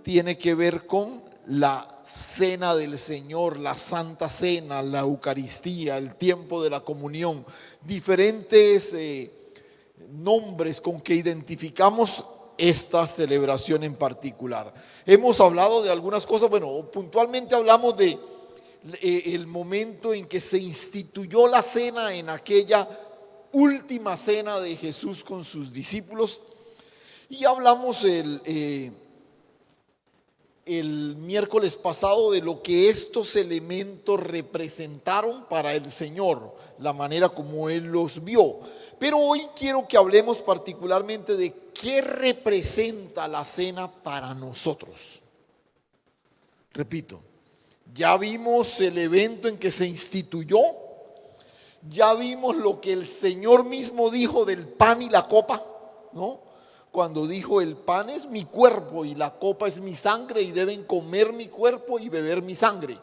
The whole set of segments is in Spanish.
tiene que ver con la cena del Señor, la Santa Cena, la Eucaristía, el tiempo de la comunión, diferentes nombres con que identificamos esta celebración en particular. Hemos hablado de algunas cosas, bueno, puntualmente hablamos de el momento en que se instituyó la cena, en aquella última cena de Jesús con sus discípulos, y hablamos el miércoles pasado de lo que estos elementos representaron para el Señor, la manera como Él los vio. Pero hoy quiero que hablemos particularmente de qué representa la cena para nosotros. Repito, ya vimos el evento en que se instituyó, ya vimos lo que el Señor mismo dijo del pan y la copa, ¿no? Cuando dijo: el pan es mi cuerpo y la copa es mi sangre, y deben comer mi cuerpo y beber mi sangre.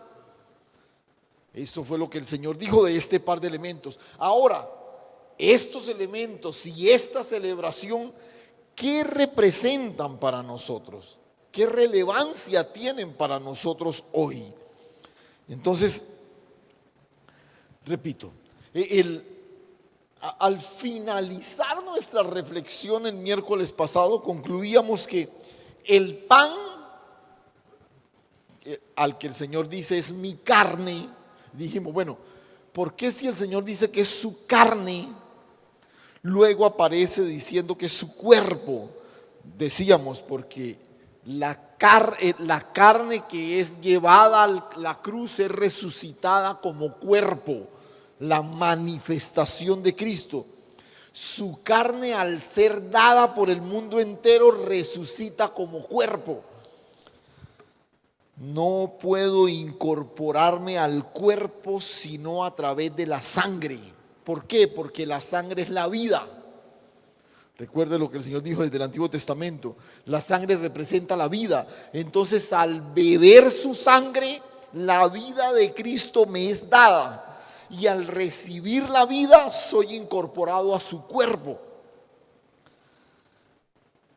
Eso fue lo que el Señor dijo de este par de elementos. Ahora, estos elementos y esta celebración, ¿qué representan para nosotros? ¿Qué relevancia tienen para nosotros hoy? Entonces, repito, al finalizar nuestra reflexión el miércoles pasado, concluíamos que el pan al que el Señor dice es mi carne, dijimos, bueno, ¿por qué si el Señor dice que es su carne, luego aparece diciendo que es su cuerpo? Decíamos, porque la carne que es llevada a la cruz es resucitada como cuerpo, la manifestación de Cristo. Su carne, al ser dada por el mundo entero, resucita como cuerpo. No puedo incorporarme al cuerpo sino a través de la sangre. ¿Por qué? Porque la sangre es la vida. Recuerde lo que el Señor dijo desde el Antiguo Testamento: la sangre representa la vida. Entonces, al beber su sangre, la vida de Cristo me es dada, y al recibir la vida soy incorporado a su cuerpo.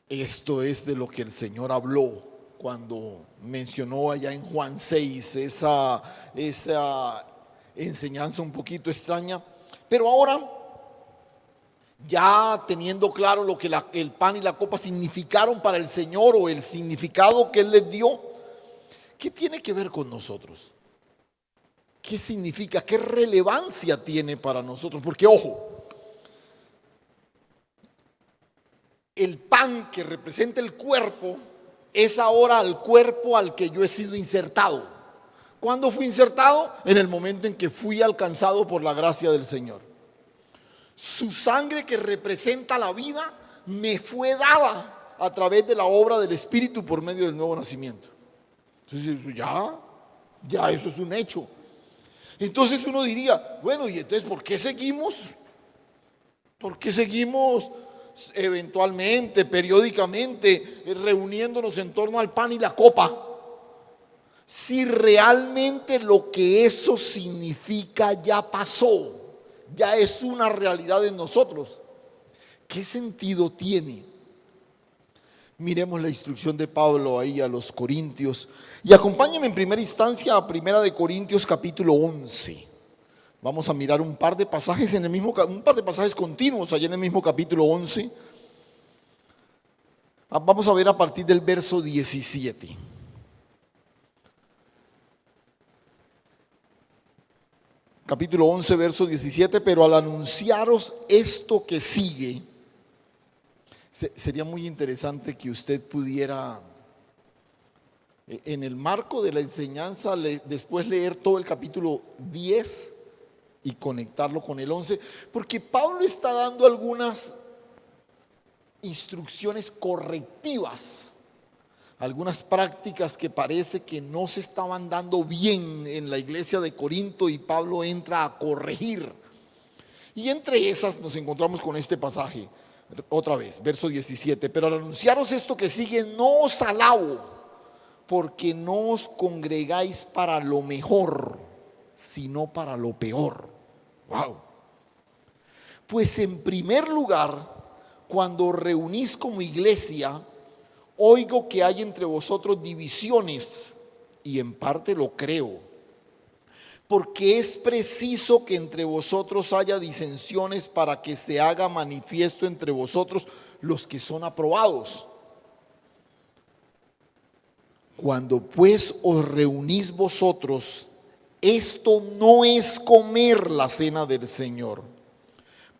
Esto es de lo que el Señor habló cuando mencionó allá en Juan 6 esa enseñanza un poquito extraña. Pero ahora, ya teniendo claro lo que el pan y la copa significaron para el Señor, o el significado que Él les dio, ¿qué tiene que ver con nosotros? ¿Qué significa? ¿Qué relevancia tiene para nosotros? Porque, ojo, el pan que representa el cuerpo es ahora el cuerpo al que yo he sido insertado. ¿Cuándo fui insertado? En el momento en que fui alcanzado por la gracia del Señor. Su sangre, que representa la vida, me fue dada a través de la obra del Espíritu por medio del nuevo nacimiento. Entonces, ya eso es un hecho. Entonces uno diría, bueno, ¿y entonces por qué seguimos? ¿Por qué seguimos eventualmente, periódicamente, reuniéndonos en torno al pan y la copa? Si realmente lo que eso significa ya pasó, ya es una realidad en nosotros, ¿qué sentido tiene? Miremos la instrucción de Pablo ahí a los Corintios, y acompáñenme en primera instancia a Primera de Corintios capítulo 11. Vamos a mirar un par de pasajes un par de pasajes continuos allá en el mismo capítulo 11. Vamos a ver a partir del verso 17. Capítulo 11, verso 17. Pero al anunciaros esto que sigue, sería muy interesante que usted pudiera, en el marco de la enseñanza, después leer todo el capítulo 10 y conectarlo con el 11, porque Pablo está dando algunas instrucciones correctivas, algunas prácticas que parece que no se estaban dando bien en la iglesia de Corinto, y Pablo entra a corregir. Y entre esas nos encontramos con este pasaje. Otra vez, verso 17. Pero al anunciaros esto que sigue, no os alabo, porque no os congregáis para lo mejor, sino para lo peor. Wow. Pues en primer lugar, cuando os reunís como iglesia, oigo que hay entre vosotros divisiones, y en parte lo creo, porque es preciso que entre vosotros haya disensiones para que se haga manifiesto entre vosotros los que son aprobados. Cuando pues os reunís vosotros, esto no es comer la cena del Señor,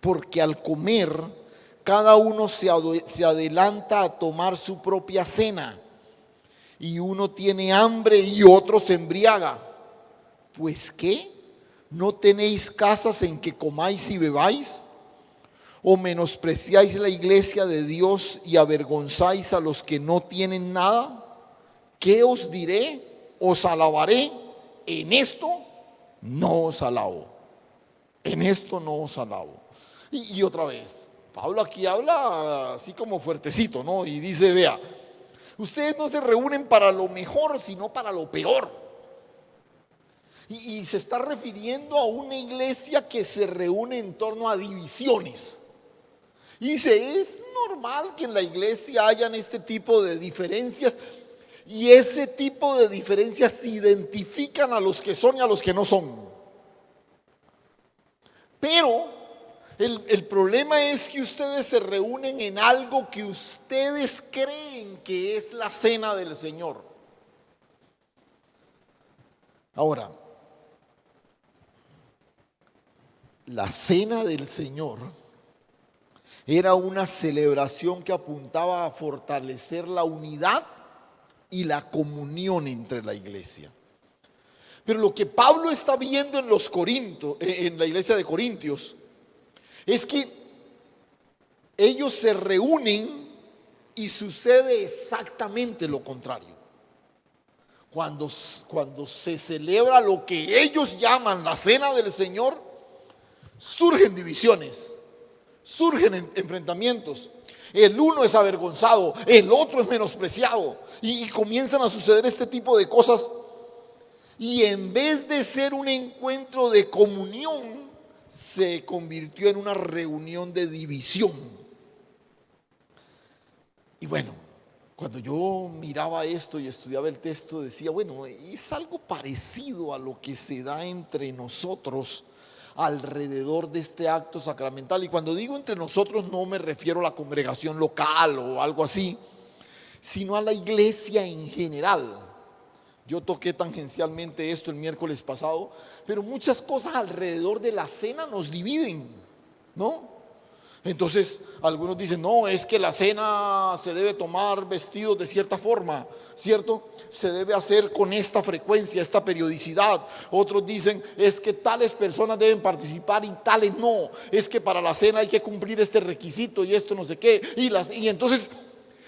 porque al comer cada uno se adelanta a tomar su propia cena, y uno tiene hambre y otro se embriaga. Pues ¿qué? ¿No tenéis casas en que comáis y bebáis? ¿O menospreciáis la iglesia de Dios y avergonzáis a los que no tienen nada? ¿Qué os diré? ¿Os alabaré? En esto no os alabo. En esto no os alabo. Y otra vez, Pablo aquí habla así como fuertecito, ¿no? Y dice, vea, ustedes no se reúnen para lo mejor, sino para lo peor. Y se está refiriendo a una iglesia que se reúne en torno a divisiones. Y dice, es normal que en la iglesia hayan este tipo de diferencias, y ese tipo de diferencias identifican a los que son y a los que no son. Pero el problema es que ustedes se reúnen en algo que ustedes creen que es la cena del Señor. Ahora, la cena del Señor era una celebración que apuntaba a fortalecer la unidad y la comunión entre la iglesia. Pero lo que Pablo está viendo en los Corintios, en la iglesia de Corintios, es que ellos se reúnen y sucede exactamente lo contrario. Cuando se celebra lo que ellos llaman la cena del Señor, surgen divisiones, surgen enfrentamientos. El uno es avergonzado, el otro es menospreciado, y comienzan a suceder este tipo de cosas. Y en vez de ser un encuentro de comunión, se convirtió en una reunión de división. Y bueno, cuando yo miraba esto y estudiaba el texto, decía, bueno, es algo parecido a lo que se da entre nosotros alrededor de este acto sacramental. Y cuando digo entre nosotros, no me refiero a la congregación local o algo así, sino a la iglesia en general. Yo toqué tangencialmente esto el miércoles pasado, pero muchas cosas alrededor de la cena nos dividen, ¿no? Entonces algunos dicen, no, es que la cena se debe tomar vestidos de cierta forma, ¿cierto? Se debe hacer con esta frecuencia, esta periodicidad. Otros dicen, es que tales personas deben participar y tales no. Es que para la cena hay que cumplir este requisito y esto no sé qué. Y entonces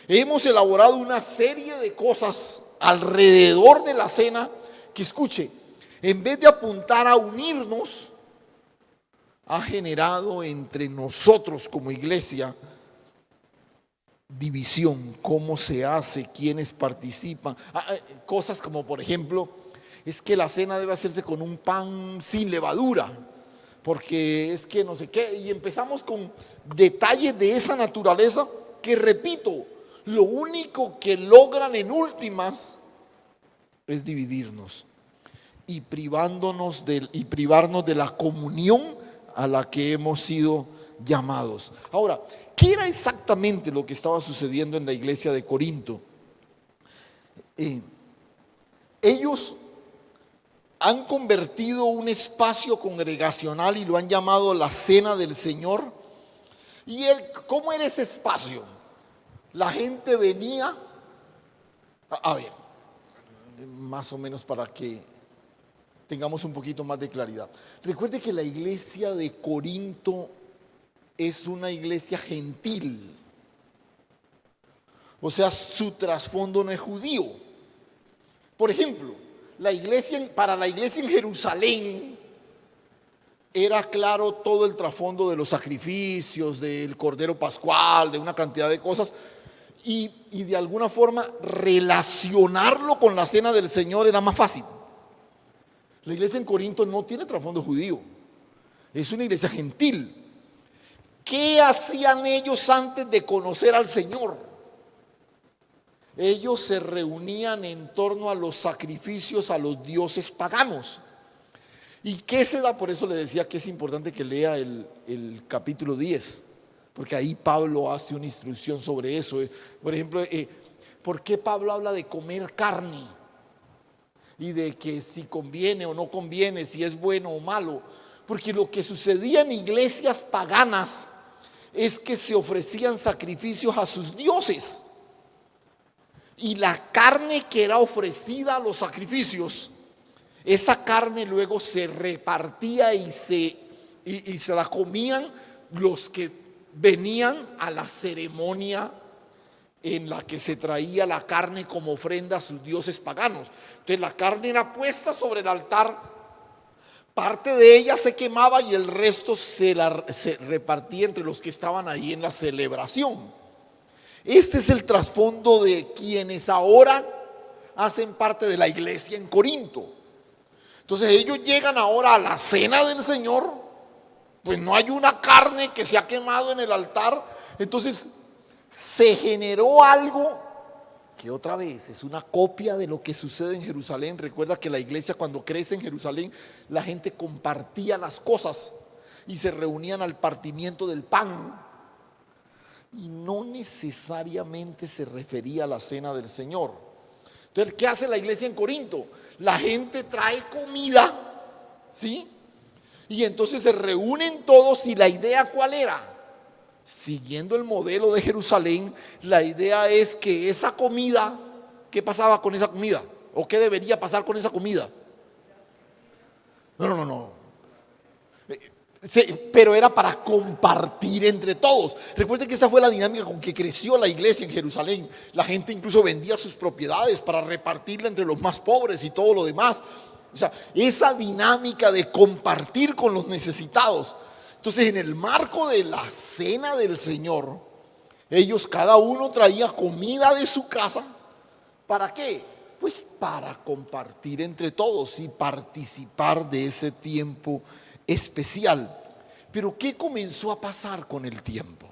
hemos elaborado una serie de cosas alrededor de la cena que, escuche, en vez de apuntar a unirnos, ha generado entre nosotros como iglesia división. ¿Cómo se hace? ¿Quiénes participan? Cosas como, por ejemplo, es que la cena debe hacerse con un pan sin levadura, porque es que no sé qué. Y empezamos con detalles de esa naturaleza que, repito, lo único que logran en últimas es dividirnos y privarnos de la comunión a la que hemos sido llamados. Ahora, ¿qué era exactamente lo que estaba sucediendo en la iglesia de Corinto? Ellos han convertido un espacio congregacional y lo han llamado la cena del Señor. ¿Y cómo era ese espacio? La gente venía, a ver, más o menos para que tengamos un poquito más de claridad. Recuerde que la iglesia de Corinto es una iglesia gentil. O sea, su trasfondo no es judío. Por ejemplo, para la iglesia en Jerusalén era claro todo el trasfondo de los sacrificios, del Cordero Pascual, de una cantidad de cosas. Y de alguna forma relacionarlo con la cena del Señor era más fácil. La iglesia en Corinto no tiene trasfondo judío, es una iglesia gentil. ¿Qué hacían ellos antes de conocer al Señor? Ellos se reunían en torno a los sacrificios a los dioses paganos. ¿Y qué se da? Por eso le decía que es importante que lea el capítulo 10, porque ahí Pablo hace una instrucción sobre eso. Por ejemplo, ¿por qué Pablo habla de comer carne? Y de que si conviene o no conviene, si es bueno o malo. Porque lo que sucedía en iglesias paganas es que se ofrecían sacrificios a sus dioses. Y la carne que era ofrecida a los sacrificios, esa carne luego se repartía y se la comían los que venían a la ceremonia en la que se traía la carne como ofrenda a sus dioses paganos. Entonces la carne era puesta sobre el altar, parte de ella se quemaba y el resto se repartía entre los que estaban ahí en la celebración. Este es el trasfondo de quienes ahora hacen parte de la iglesia en Corinto. Entonces ellos llegan ahora a la cena del Señor, pues no hay una carne que se ha quemado en el altar. Entonces se generó algo que otra vez es una copia de lo que sucede en Jerusalén. Recuerda que la iglesia, cuando crece en Jerusalén, la gente compartía las cosas y se reunían al partimiento del pan. Y no necesariamente se refería a la cena del Señor. Entonces, ¿qué hace la iglesia en Corinto? La gente trae comida, ¿sí? Y entonces se reúnen todos, y la idea, ¿cuál era? Siguiendo el modelo de Jerusalén, la idea es que esa comida, ¿qué pasaba con esa comida? ¿O qué debería pasar con esa comida? No. Pero era para compartir entre todos. Recuerden que esa fue la dinámica con que creció la iglesia en Jerusalén. La gente incluso vendía sus propiedades para repartirla entre los más pobres y todo lo demás. O sea, esa dinámica de compartir con los necesitados. Entonces, en el marco de la cena del Señor, ellos cada uno traía comida de su casa. ¿Para qué? Pues para compartir entre todos y participar de ese tiempo especial. Pero ¿qué comenzó a pasar con el tiempo?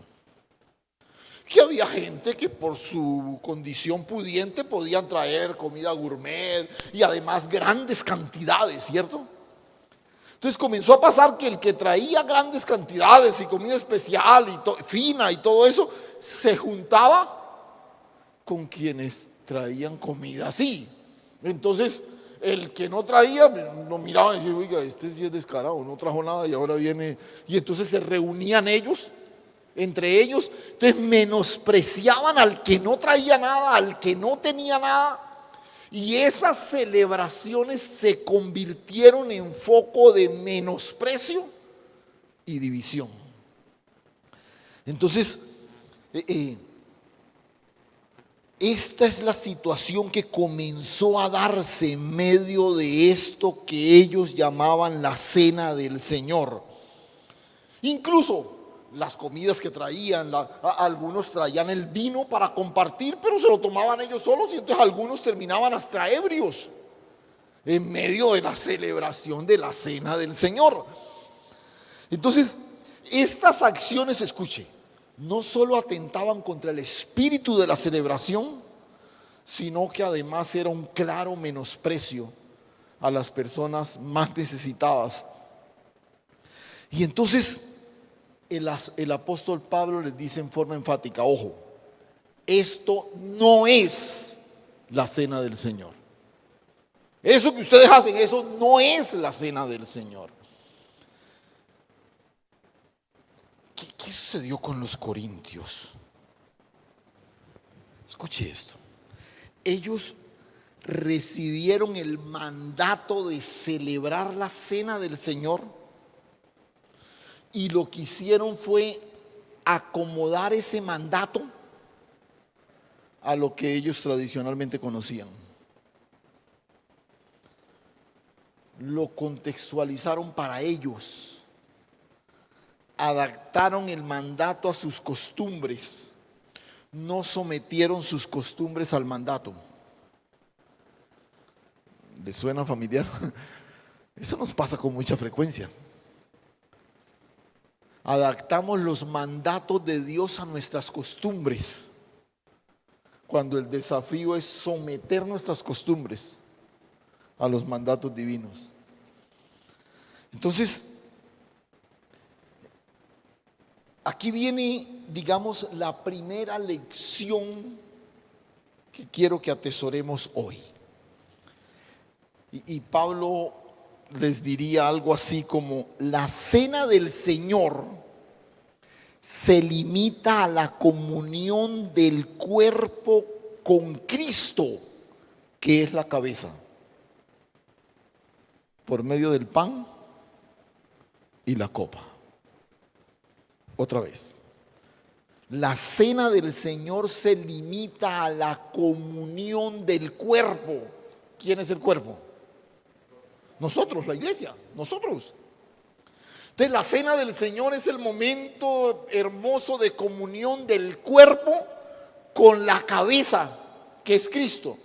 Que había gente que por su condición pudiente podían traer comida gourmet y además grandes cantidades, ¿cierto? Entonces comenzó a pasar que el que traía grandes cantidades y comida especial y fina y todo eso, se juntaba con quienes traían comida así. Entonces el que no traía lo miraba y decía, oiga, este sí es descarado, no trajo nada y ahora viene. Y entonces se reunían ellos, entre ellos, entonces menospreciaban al que no traía nada, al que no tenía nada. Y esas celebraciones se convirtieron en foco de menosprecio y división. Entonces, esta es la situación que comenzó a darse en medio de esto que ellos llamaban la cena del Señor. Incluso las comidas que traían, algunos traían el vino para compartir, pero se lo tomaban ellos solos, y entonces algunos terminaban hasta ebrios en medio de la celebración de la cena del Señor. Entonces, estas acciones, escuche, no solo atentaban contra el espíritu de la celebración, sino que además era un claro menosprecio a las personas más necesitadas. Y entonces el apóstol Pablo les dice en forma enfática, ojo, esto no es la cena del Señor. Eso que ustedes hacen, eso no es la cena del Señor. ¿Qué sucedió con los corintios? Escuche esto. Ellos recibieron el mandato de celebrar la cena del Señor, y lo que hicieron fue acomodar ese mandato a lo que ellos tradicionalmente conocían. Lo contextualizaron para ellos, adaptaron el mandato a sus costumbres, no sometieron sus costumbres al mandato. ¿Les suena familiar? Eso nos pasa con mucha frecuencia. Adaptamos los mandatos de Dios a nuestras costumbres, cuando el desafío es someter nuestras costumbres a los mandatos divinos. Entonces, aquí viene, digamos, la primera lección que quiero que atesoremos hoy. Y Pablo les diría algo así como: la cena del Señor se limita a la comunión del cuerpo con Cristo, que es la cabeza, por medio del pan y la copa. Otra vez, la cena del Señor se limita a la comunión del cuerpo. ¿Quién es el cuerpo? Nosotros, la iglesia, nosotros. Entonces, la cena del Señor es el momento hermoso de comunión del cuerpo con la cabeza, que es Cristo.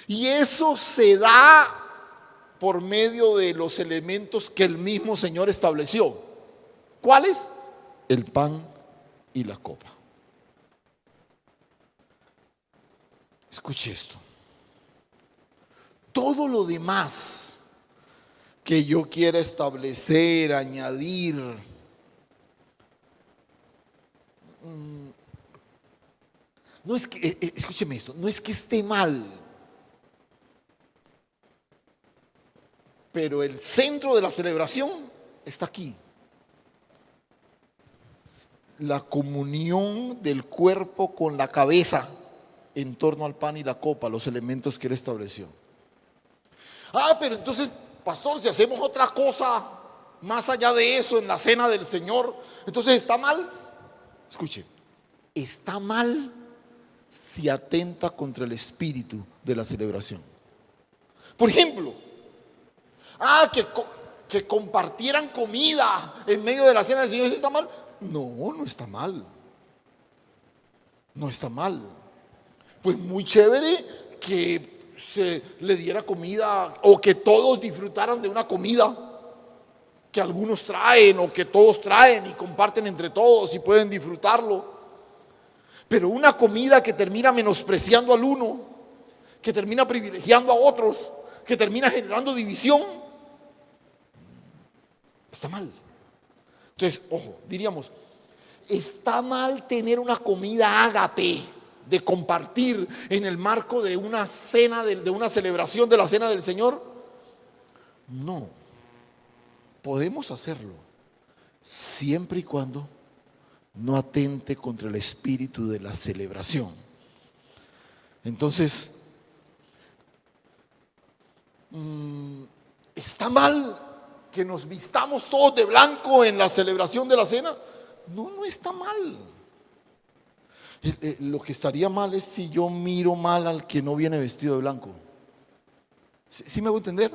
Y eso se da por medio de los elementos que el mismo Señor estableció. ¿Cuáles? El pan y la copa. Escuche esto. Todo lo demás que yo quiera establecer, añadir, no es que, escúcheme esto, no es que esté mal, pero el centro de la celebración está aquí. La comunión del cuerpo con la cabeza en torno al pan y la copa, los elementos que él estableció. Pero entonces, pastor, si hacemos otra cosa más allá de eso en la cena del Señor, entonces ¿está mal? Escuche, está mal si atenta contra el espíritu de la celebración. Por ejemplo, que compartieran comida en medio de la cena del Señor, ¿está mal? No, no está mal. No está mal. Pues muy chévere que se le diera comida, o que todos disfrutaran de una comida que algunos traen o que todos traen y comparten entre todos y pueden disfrutarlo. Pero una comida que termina menospreciando al uno, que termina privilegiando a otros, que termina generando división, está mal. Entonces, ojo, diríamos, está mal tener una comida ágape de compartir en el marco de una cena, de una celebración de la cena del Señor. No, podemos hacerlo siempre y cuando no atente contra el espíritu de la celebración. Entonces, ¿está mal que nos vistamos todos de blanco en la celebración de la cena? No, no está mal. Lo que estaría mal es si yo miro mal al que no viene vestido de blanco. ¿Sí me hago entender?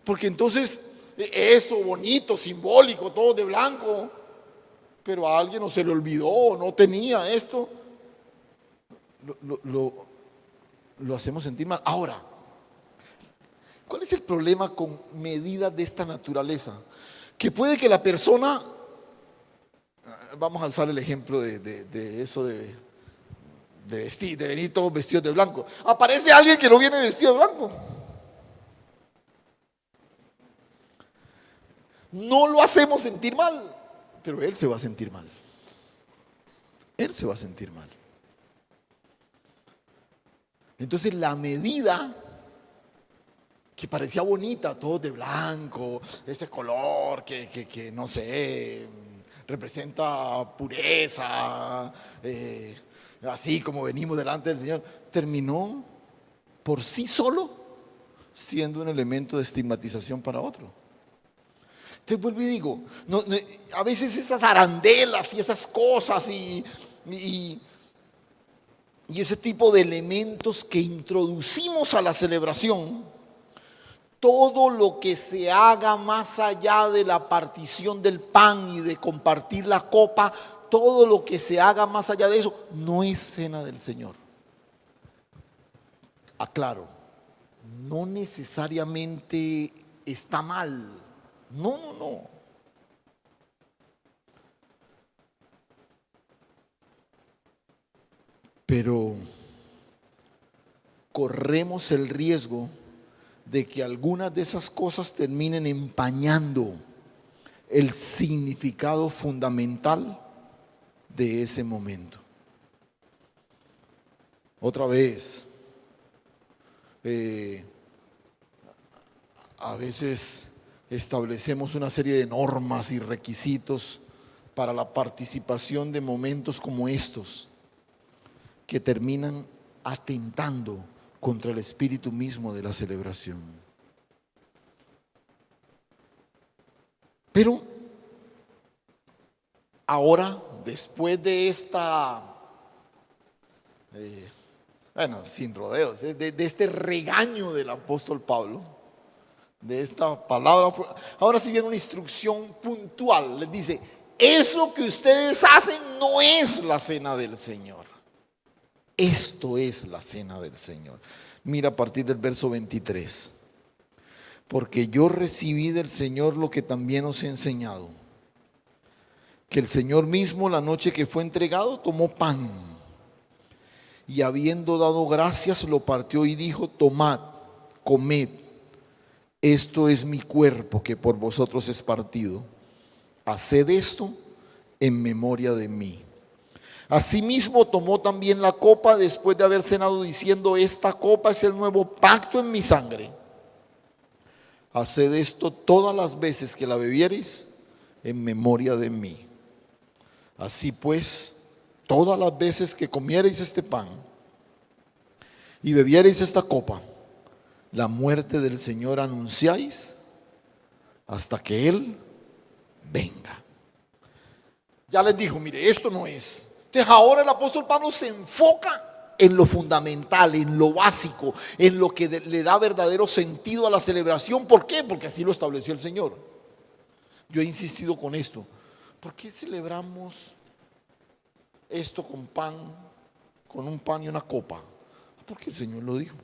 Porque entonces eso bonito, simbólico, todo de blanco, pero a alguien no se le olvidó, no tenía esto, lo hacemos sentir mal. Ahora, ¿cuál es el problema con medidas de esta naturaleza? Que puede que la persona, vamos a usar el ejemplo de eso de venir todos vestidos de blanco. Aparece alguien que no viene vestido de blanco. No lo hacemos sentir mal, pero él se va a sentir mal. Él se va a sentir mal. Entonces la medida que parecía bonita, todo de blanco, ese color que no sé, representa pureza, así como venimos delante del Señor, terminó por sí solo siendo un elemento de estigmatización para otro. Entonces vuelvo y digo, a veces esas arandelas y esas cosas y ese tipo de elementos que introducimos a la celebración, todo lo que se haga más allá de la partición del pan y de compartir la copa, todo lo que se haga más allá de eso, no es cena del Señor. Aclaro, no necesariamente está mal. No, no, no. Pero corremos el riesgo de que algunas de esas cosas terminen empañando el significado fundamental de ese momento. Otra vez, a veces establecemos una serie de normas y requisitos para la participación de momentos como estos, que terminan atentando contra el espíritu mismo de la celebración. Pero ahora, después de esta, sin rodeos, de este regaño del apóstol Pablo, de esta palabra, ahora sí viene una instrucción puntual. Les dice: eso que ustedes hacen no es la cena del Señor. Esto es la cena del Señor. Mira a partir del verso 23. Porque yo recibí del Señor lo que también os he enseñado, que el Señor mismo, la noche que fue entregado, tomó pan y habiendo dado gracias lo partió y dijo: tomad, comed, esto es mi cuerpo que por vosotros es partido, haced esto en memoria de mí. Asimismo tomó también la copa después de haber cenado, diciendo: esta copa es el nuevo pacto en mi sangre. Haced esto todas las veces que la bebiereis en memoria de mí. Así pues, todas las veces que comiereis este pan y bebiereis esta copa, la muerte del Señor anunciáis hasta que Él venga. Ya les dijo: mire, esto no es. Entonces ahora el apóstol Pablo se enfoca en lo fundamental, en lo básico, en lo que le da verdadero sentido a la celebración. ¿Por qué? Porque así lo estableció el Señor. Yo he insistido con esto. ¿Por qué celebramos esto con pan, con un pan y una copa? Porque el Señor lo dijo.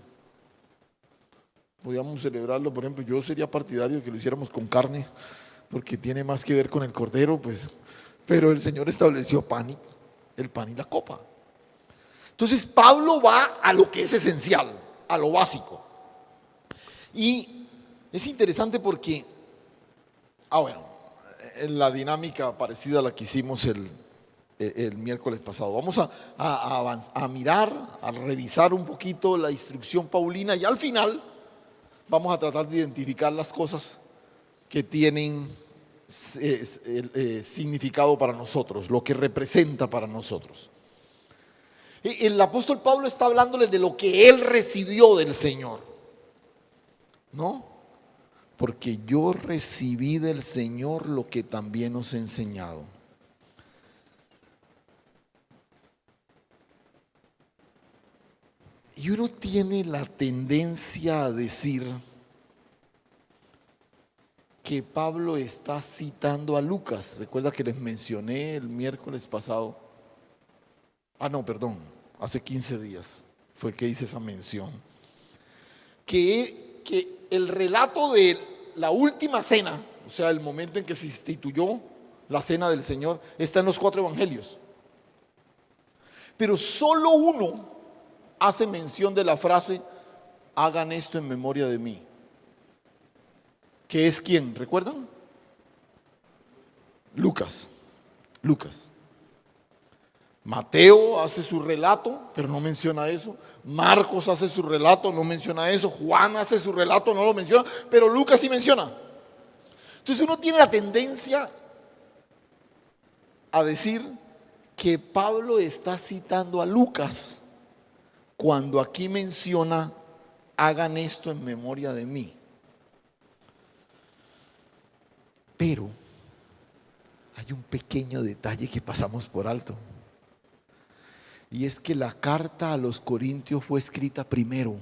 Podríamos celebrarlo, por ejemplo, yo sería partidario de que lo hiciéramos con carne, porque tiene más que ver con el cordero, pues. Pero el Señor estableció el pan y la copa. Entonces Pablo va a lo que es esencial, a lo básico. Y es interesante porque, la dinámica parecida a la que hicimos el miércoles pasado. Vamos a mirar, a revisar un poquito la instrucción paulina y al final vamos a tratar de identificar las cosas que tienen significado para nosotros, lo que representa para nosotros. El apóstol Pablo está hablándoles de lo que él recibió del Señor, ¿no? Porque yo recibí del Señor lo que también os he enseñado. Y uno tiene la tendencia a decir que Pablo está citando a Lucas. Recuerda que les mencioné el miércoles pasado. Hace 15 días fue que hice esa mención. Que el relato de la última cena, o sea, el momento en que se instituyó la cena del Señor, está en los 4 evangelios. Pero solo uno hace mención de la frase: hagan esto en memoria de mí. ¿Qué es quién? ¿Recuerdan? Lucas. Mateo hace su relato, pero no menciona eso. Marcos hace su relato, no menciona eso. Juan hace su relato, no lo menciona, pero Lucas sí menciona. Entonces uno tiene la tendencia a decir que Pablo está citando a Lucas cuando aquí menciona: hagan esto en memoria de mí. Pero hay un pequeño detalle que pasamos por alto. Y es que la carta a los Corintios fue escrita primero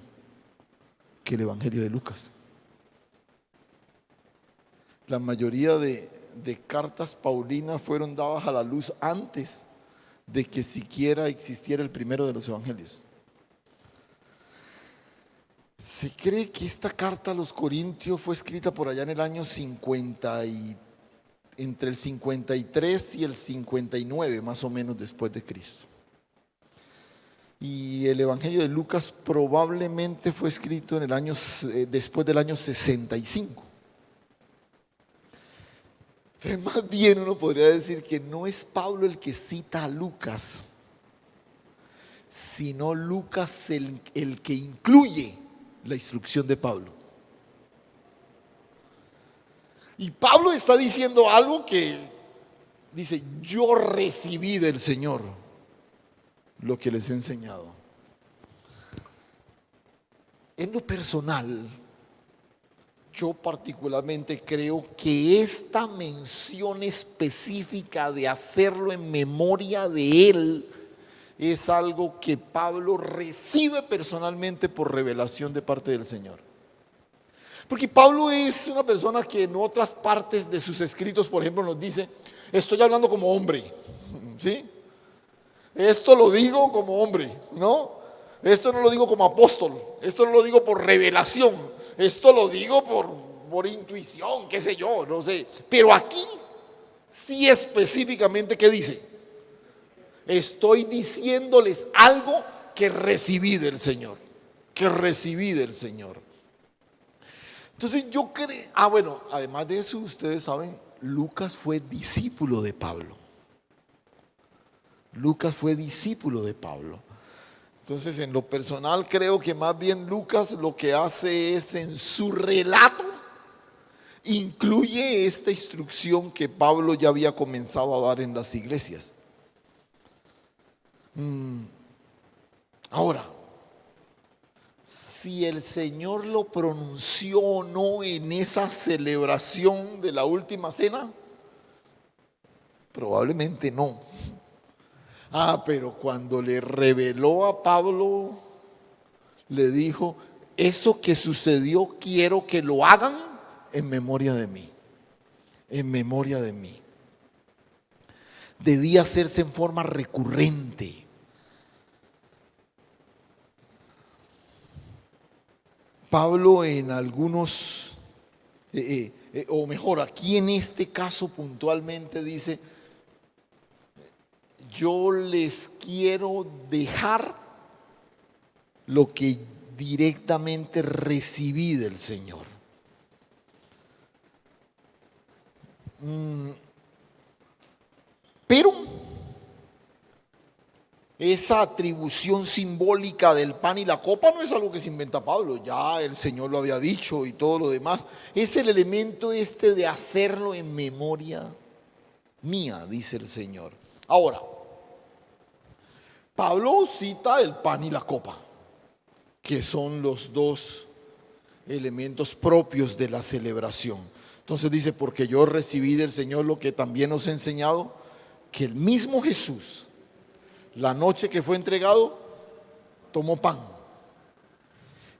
que el Evangelio de Lucas. La mayoría de cartas paulinas fueron dadas a la luz antes de que siquiera existiera el primero de los Evangelios. Se cree que esta carta a los Corintios fue escrita por allá en el año 50 entre el 53 y el 59, más o menos, después de Cristo. Y el Evangelio de Lucas probablemente fue escrito en el año, después del año 65. Entonces, más bien uno podría decir que no es Pablo el que cita a Lucas, sino Lucas el que incluye la instrucción de Pablo. Y Pablo está diciendo algo que dice: yo recibí del Señor lo que les he enseñado. En lo personal, yo particularmente creo que esta mención específica de hacerlo en memoria de Él es algo que Pablo recibe personalmente por revelación de parte del Señor. Porque Pablo es una persona que en otras partes de sus escritos, por ejemplo, nos dice: estoy hablando como hombre, ¿sí? Esto lo digo como hombre, ¿no? Esto no lo digo como apóstol, esto no lo digo por revelación, esto lo digo por intuición, qué sé yo, no sé. Pero aquí sí específicamente, ¿qué dice? Estoy diciéndoles algo que recibí del Señor, que recibí del Señor. Entonces yo creo, bueno, además de eso, ustedes saben, Lucas fue discípulo de Pablo. Lucas fue discípulo de Pablo. Entonces, en lo personal, creo que más bien Lucas lo que hace es, en su relato, incluye esta instrucción que Pablo ya había comenzado a dar en las iglesias. Ahora, si el Señor lo pronunció o no en esa celebración de la última cena, probablemente no. Pero cuando le reveló a Pablo, le dijo: eso que sucedió quiero que lo hagan en memoria de mí. En memoria de mí. Debía hacerse en forma recurrente. Pablo en algunos, o mejor, aquí en este caso puntualmente dice: yo les quiero dejar lo que directamente recibí del Señor. Pero esa atribución simbólica del pan y la copa no es algo que se inventa Pablo, ya el Señor lo había dicho y todo lo demás. Es el elemento de hacerlo en memoria mía, dice el Señor. Ahora, Pablo cita el pan y la copa, que son los dos elementos propios de la celebración. Entonces dice: porque yo recibí del Señor lo que también os he enseñado, que el mismo Jesús, la noche que fue entregado, tomó pan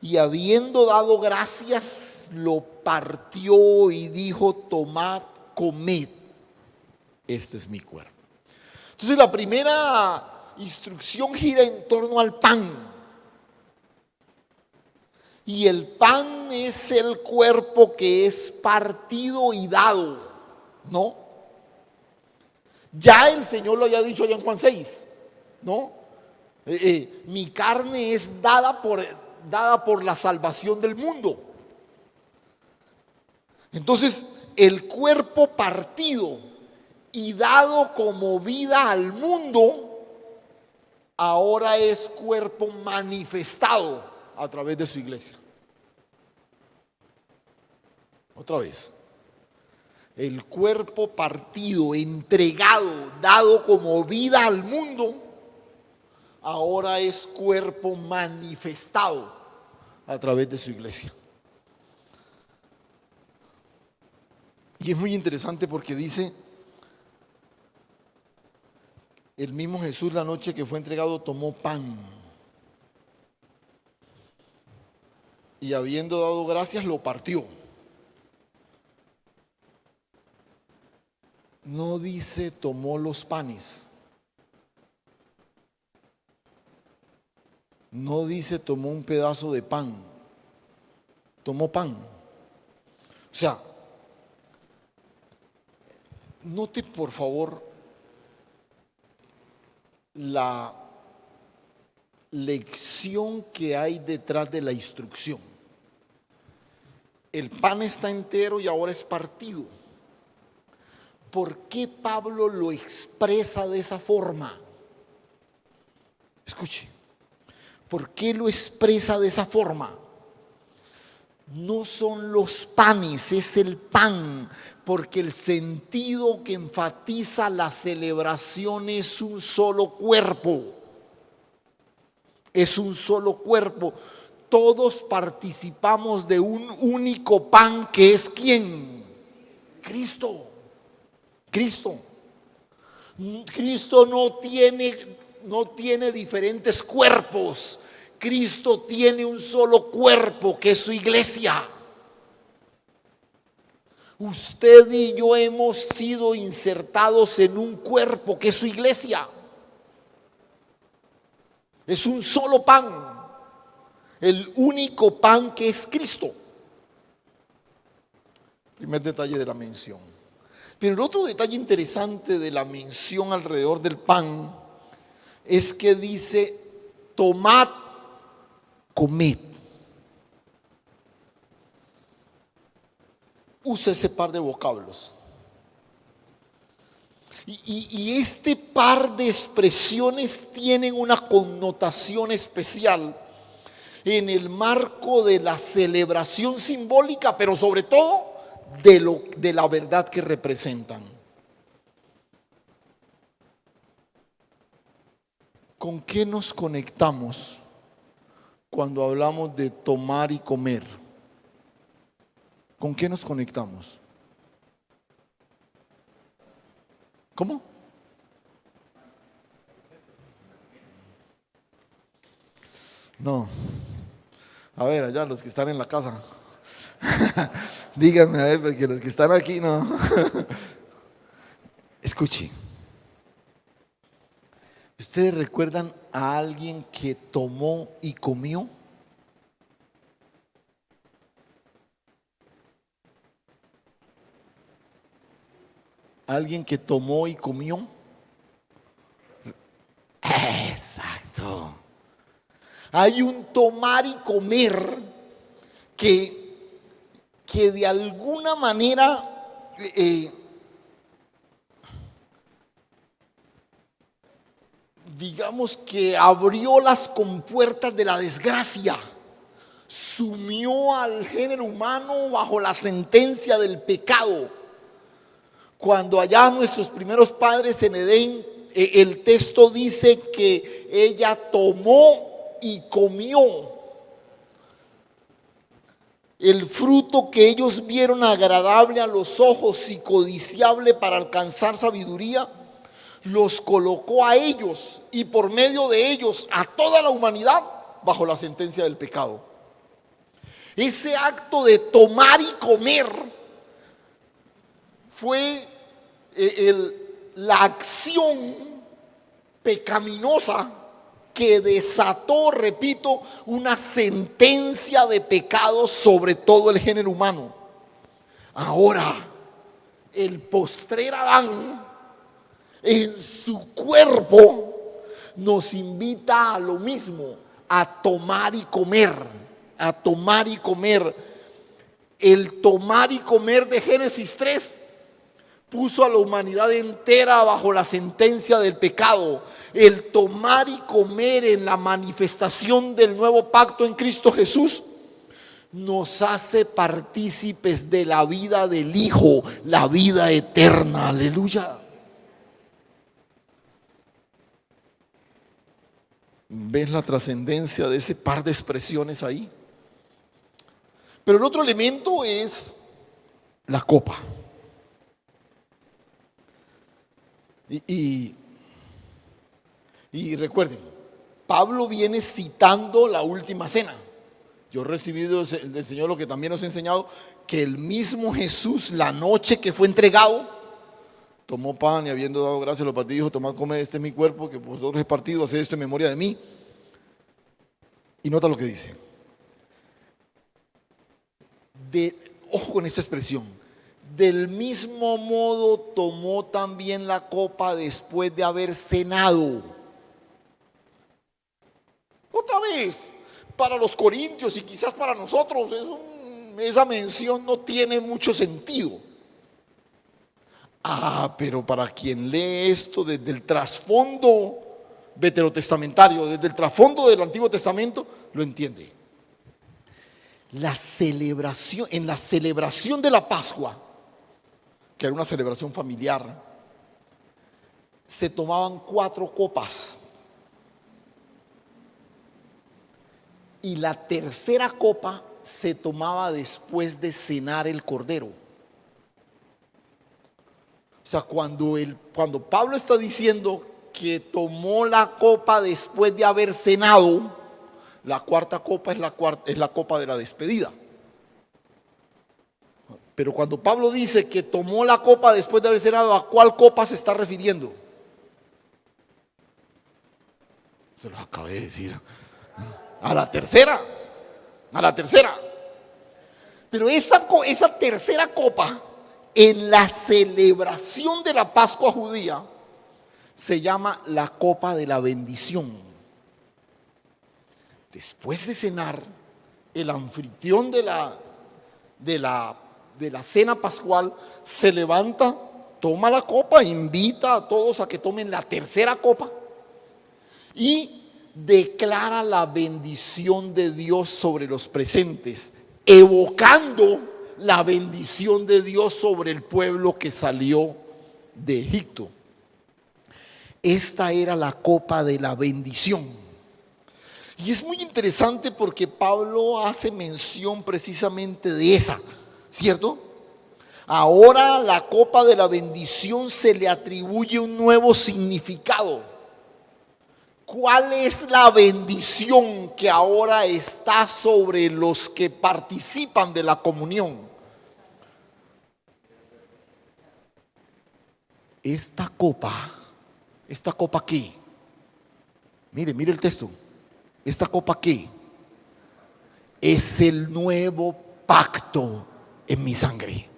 y, habiendo dado gracias, lo partió y dijo: tomad, comed, este es mi cuerpo. Entonces la primera instrucción gira en torno al pan. Y el pan es el cuerpo que es partido y dado, ¿no? Ya el Señor lo había dicho allá en Juan 6, ¿no? Mi carne es dada por la salvación del mundo. Entonces, el cuerpo partido y dado como vida al mundo, ahora es cuerpo manifestado a través de su iglesia. Otra vez, el cuerpo partido, entregado, dado como vida al mundo, ahora es cuerpo manifestado a través de su iglesia. Y es muy interesante porque dice: el mismo Jesús, la noche que fue entregado, tomó pan y, habiendo dado gracias, lo partió. No dice tomó los panes, no dice tomó un pedazo de pan, tomó pan. O sea, note por favor la lección que hay detrás de la instrucción. El pan está entero y ahora es partido. ¿Por qué Pablo lo expresa de esa forma? Escuche, ¿por qué lo expresa de esa forma? No son los panes, es el pan, porque el sentido que enfatiza la celebración es un solo cuerpo. Es un solo cuerpo. Todos participamos de un único pan que es ¿quién? Cristo. Cristo. Cristo no tiene diferentes cuerpos. Cristo tiene un solo cuerpo que es su iglesia. Usted y yo hemos sido insertados en un cuerpo que es su iglesia. Es un solo pan. El único pan que es Cristo. Primer detalle de la mención. Pero el otro detalle interesante de la mención alrededor del pan es que dice: tomad, comed. Usa ese par de vocablos. Y este par de expresiones tienen una connotación especial en el marco de la celebración simbólica, pero sobre todo de la verdad que representan. ¿Con qué nos conectamos cuando hablamos de tomar y comer? ¿Con qué nos conectamos? ¿Cómo? No. A ver, allá los que están en la casa. Díganme, a ver, porque los que están aquí no. Escuche. ¿Ustedes recuerdan a alguien que tomó y comió? ¿Alguien que tomó y comió? Exacto. Hay un tomar y comer que de alguna manera digamos que abrió las compuertas de la desgracia, sumió al género humano bajo la sentencia del pecado. Cuando allá nuestros primeros padres en Edén, el texto dice que ella tomó y comió el fruto que ellos vieron agradable a los ojos y codiciable para alcanzar sabiduría. Los colocó a ellos y por medio de ellos a toda la humanidad bajo la sentencia del pecado. Ese acto de tomar y comer fue la acción pecaminosa que desató, repito, una sentencia de pecado sobre todo el género humano. Ahora, el postrer Adán en su cuerpo nos invita a lo mismo, a tomar y comer, a tomar y comer. El tomar y comer de Génesis 3 puso a la humanidad entera bajo la sentencia del pecado. El tomar y comer en la manifestación del nuevo pacto en Cristo Jesús nos hace partícipes de la vida del Hijo, la vida eterna. Aleluya. ¿Ves la trascendencia de ese par de expresiones ahí? Pero el otro elemento es la copa. Y recuerden, Pablo viene citando la última cena. Yo he recibido del Señor lo que también nos ha enseñado, que el mismo Jesús, la noche que fue entregado, tomó pan y habiendo dado gracias lo partió y dijo: tomad, comed, este es mi cuerpo que por vosotros he partido, haced esto en memoria de mí. Y nota lo que dice. Ojo con esta expresión: del mismo modo tomó también la copa después de haber cenado. antes para los corintios y quizás para nosotros esa mención no tiene mucho sentido. Pero para quien lee esto desde el trasfondo veterotestamentario, desde el trasfondo del Antiguo Testamento, lo entiende. En la celebración de la Pascua, que era una celebración familiar, se tomaban 4 copas. Y la tercera copa se tomaba después de cenar el cordero. O sea, cuando Pablo está diciendo que tomó la copa después de haber cenado, la cuarta copa es la copa de la despedida. Pero cuando Pablo dice que tomó la copa después de haber cenado, ¿a cuál copa se está refiriendo? Se los acabé de decir. A la tercera. Pero esa tercera copa, en la celebración de la Pascua judía, se llama la copa de la bendición. Después de cenar, el anfitrión de la cena pascual se levanta, toma la copa, invita a todos a que tomen la tercera copa y declara la bendición de Dios sobre los presentes, evocando la bendición de Dios sobre el pueblo que salió de Egipto. Esta era la copa de la bendición. Y es muy interesante porque Pablo hace mención precisamente de esa, ¿cierto? Ahora la copa de la bendición se le atribuye un nuevo significado. ¿Cuál es la bendición que ahora está sobre los que participan de la comunión? Esta copa ¿qué? Mire el texto. ¿Esta copa qué? Es el nuevo pacto en mi sangre.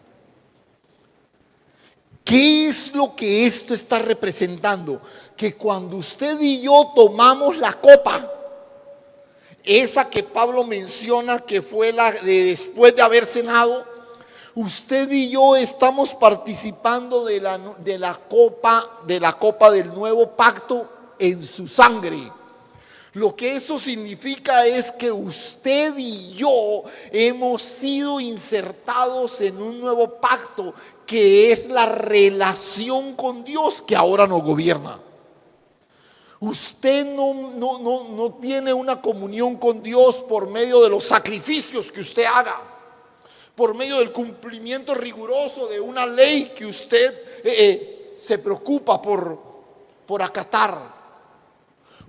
¿Qué es lo que esto está representando? Que cuando usted y yo tomamos la copa, esa que Pablo menciona que fue la de después de haber cenado, usted y yo estamos participando de la copa del nuevo pacto en su sangre. Lo que eso significa es que usted y yo hemos sido insertados en un nuevo pacto, que es la relación con Dios que ahora nos gobierna. Usted no tiene una comunión con Dios por medio de los sacrificios que usted haga, por medio del cumplimiento riguroso de una ley que usted se preocupa por acatar.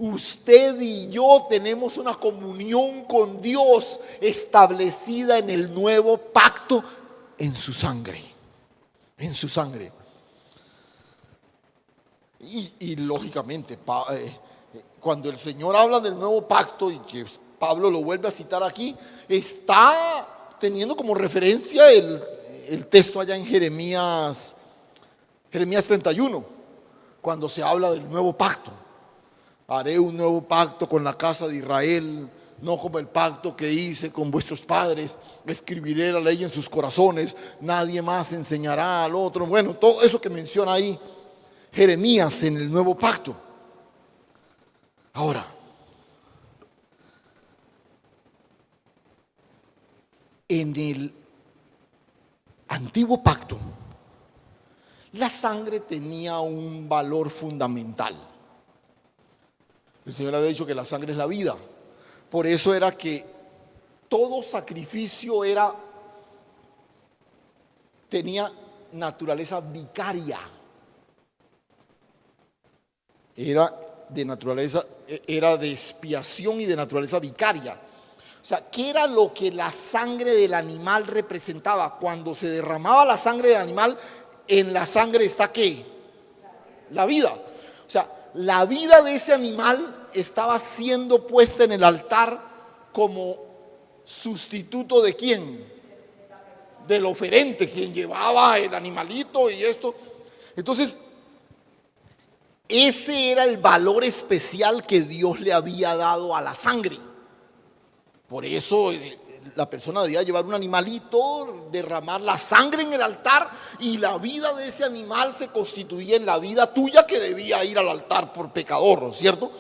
Usted y yo tenemos una comunión con Dios establecida en el nuevo pacto en su sangre. En su sangre. Y lógicamente, cuando el Señor habla del nuevo pacto, y que Pablo lo vuelve a citar aquí, está teniendo como referencia el texto allá en Jeremías 31, cuando se habla del nuevo pacto. Haré un nuevo pacto con la casa de Israel, no como el pacto que hice con vuestros padres. Escribiré la ley en sus corazones, nadie más enseñará al otro. Bueno, todo eso que menciona ahí Jeremías en el nuevo pacto. Ahora, en el antiguo pacto, la sangre tenía un valor fundamental. El Señor había dicho que la sangre es la vida. Por eso era que todo sacrificio tenía naturaleza vicaria. Era de expiación y de naturaleza vicaria. O sea, ¿qué era lo que la sangre del animal representaba? Cuando se derramaba la sangre del animal, en la sangre está ¿qué? La vida. O sea, la vida de ese animal estaba siendo puesta en el altar como sustituto ¿de quién? Del oferente, quien llevaba el animalito y esto. Entonces, ese era el valor especial que Dios le había dado a la sangre. Por eso la persona debía llevar un animalito, derramar la sangre en el altar, y la vida de ese animal se constituía en la vida tuya que debía ir al altar por pecador, ¿no es cierto?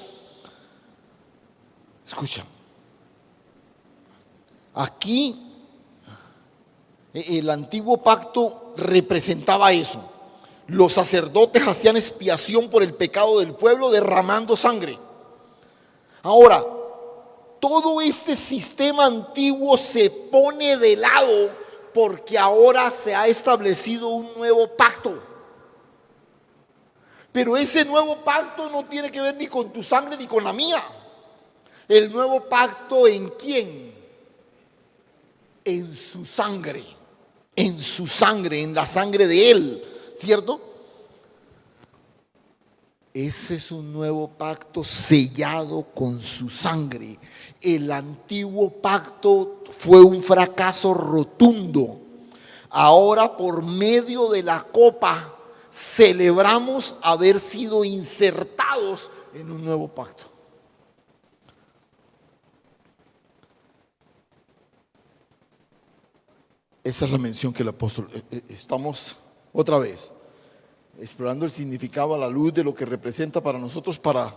Escucha, aquí el antiguo pacto representaba eso. Los sacerdotes hacían expiación por el pecado del pueblo derramando sangre. Ahora, todo este sistema antiguo se pone de lado porque ahora se ha establecido un nuevo pacto. Pero ese nuevo pacto no tiene que ver ni con tu sangre ni con la mía. El nuevo pacto, ¿en quién? En su sangre. En su sangre, en la sangre de Él, ¿cierto? Ese es un nuevo pacto sellado con su sangre. El antiguo pacto fue un fracaso rotundo. Ahora, por medio de la copa, celebramos haber sido insertados en un nuevo pacto. Esa es la mención que el apóstol, estamos otra vez explorando el significado a la luz de lo que representa para nosotros, para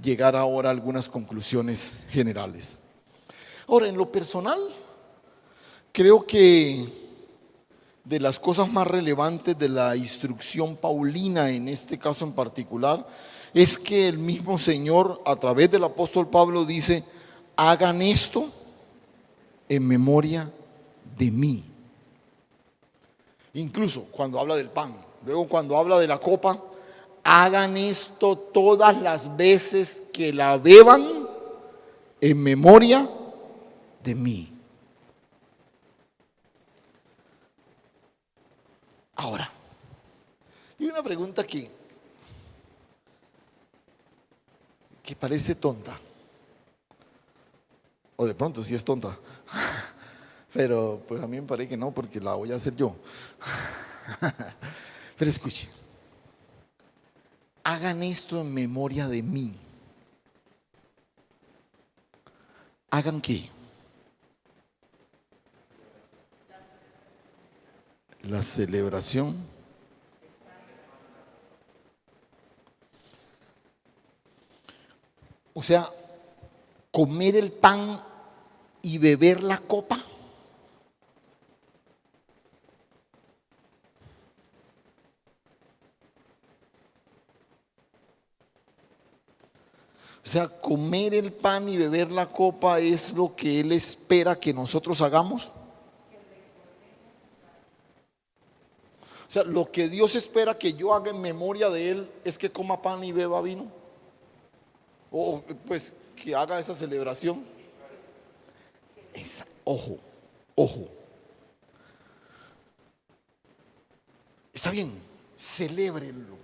llegar ahora a algunas conclusiones generales. Ahora, en lo personal, creo que de las cosas más relevantes de la instrucción paulina, en este caso en particular, es que el mismo Señor, a través del apóstol Pablo, dice: hagan esto en memoria de mí. Incluso cuando habla del pan, luego cuando habla de la copa, hagan esto todas las veces que la beban en memoria de mí. Ahora, hay una pregunta que parece tonta, o de pronto sí es tonta, pero pues a mí me parece que no, porque la voy a hacer yo. Pero escuche, hagan esto en memoria de mí. ¿Hagan qué? La celebración. O sea, comer el pan y beber la copa. O sea, comer el pan y beber la copa es lo que Él espera que nosotros hagamos. O sea, lo que Dios espera que yo haga en memoria de Él es que coma pan y beba vino. O pues que haga esa celebración. Ojo, ojo. Está bien, celébrenlo.